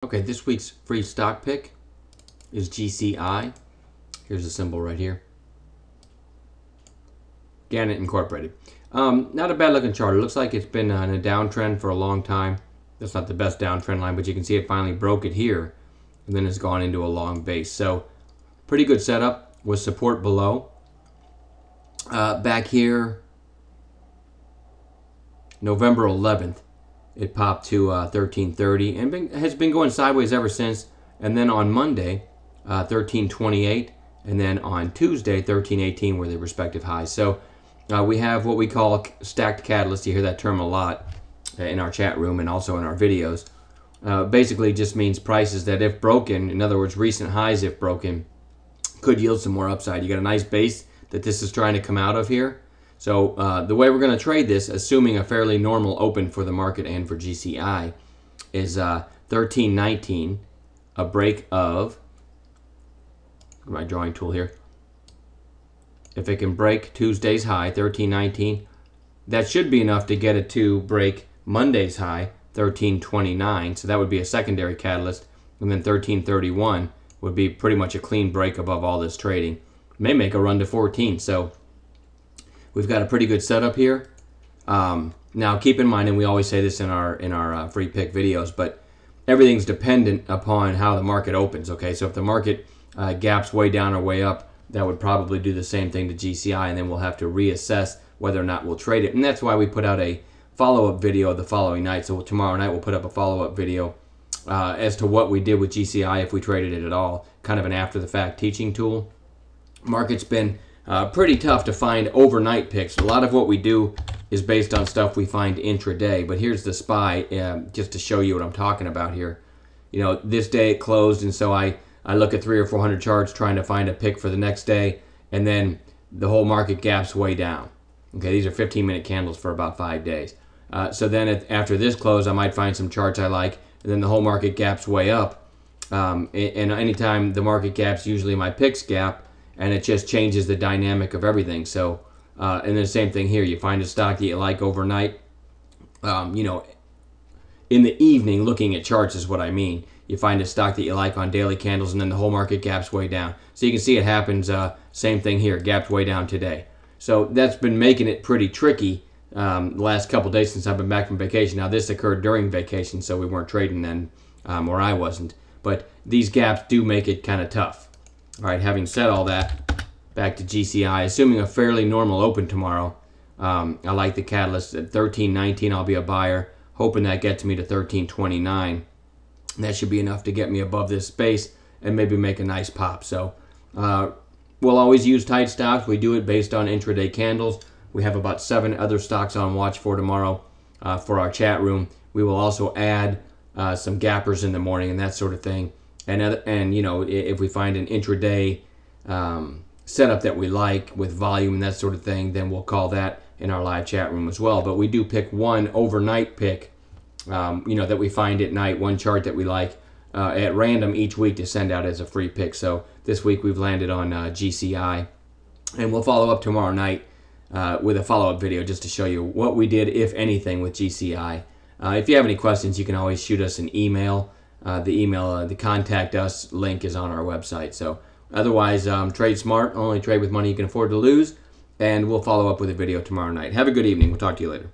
Okay, this week's free stock pick is GCI. Here's the symbol right here. Gannett Incorporated. Not a bad looking chart. It looks like it's been in a downtrend for a long time. That's not the best downtrend line, but you can see it finally broke it here, and then it's gone into a long base. So pretty good setup with support below. Back here, November 11th, it popped to 1330 and has been going sideways ever since. And then on Monday, 1328, and then on Tuesday, 1318 were the respective highs. So we have what we call stacked catalyst. You hear that term a lot in our chat room and also in our videos. Basically just means prices that if broken, in other words, recent highs if broken, could yield some more upside. You got a nice base that this is trying to come out of here. So the way we're going to trade this, assuming a fairly normal open for the market and for GCI, is 1319, a break of, my drawing tool here, if it can break Tuesday's high, 1319, that should be enough to get it to break Monday's high, 1329, so that would be a secondary catalyst, and then 1331 would be pretty much a clean break above all this trading. May make a run to 14, so we've got a pretty good setup here. Now keep in mind, and we always say this in our free pick videos, but everything's dependent upon how the market opens. Okay, so if the market gaps way down or way up, that would probably do the same thing to GCI, and then we'll have to reassess whether or not we'll trade it. And that's why we put out a follow-up video the following night. So tomorrow night we'll put up a follow-up video as to what we did with GCI if we traded it at all, kind of an after-the-fact teaching tool. Market's been pretty tough to find overnight picks. A lot of what we do is based on stuff we find intraday, but here's the SPY just to show you what I'm talking about here. You know, this day it closed, and so I look at 300 or 400 charts trying to find a pick for the next day, and then the whole market gaps way down. Okay, these are 15-minute candles for about 5 days. So then after this close, I might find some charts I like, and then the whole market gaps way up. And anytime the market gaps, usually my picks gap, and it just changes the dynamic of everything. So, and then the same thing here. You find a stock that you like overnight, you know, in the evening, looking at charts is what I mean. You find a stock that you like on daily candles, and then the whole market gaps way down. So you can see it happens, same thing here, gapped way down today. So that's been making it pretty tricky the last couple days since I've been back from vacation. Now this occurred during vacation, so we weren't trading then, or I wasn't. But these gaps do make it kind of tough. All right, having said all that, back to GCI. Assuming a fairly normal open tomorrow, I like the catalyst at 1319. I'll be a buyer, hoping that gets me to 1329. That should be enough to get me above this space and maybe make a nice pop. So we'll always use tight stops. We do it based on intraday candles. We have about 7 other stocks on watch for tomorrow for our chat room. We will also add some gappers in the morning and that sort of thing. And you know, if we find an intraday setup that we like with volume and that sort of thing, then we'll call that in our live chat room as well. But we do pick one overnight pick, you know, that we find at night, one chart that we like at random each week to send out as a free pick. So this week we've landed on GCI, and we'll follow up tomorrow night with a follow-up video just to show you what we did, if anything, with GCI. If you have any questions, you can always shoot us an email. The contact us link is on our website. So otherwise, trade smart, only trade with money you can afford to lose, and we'll follow up with a video tomorrow night. Have a good evening. We'll talk to you later.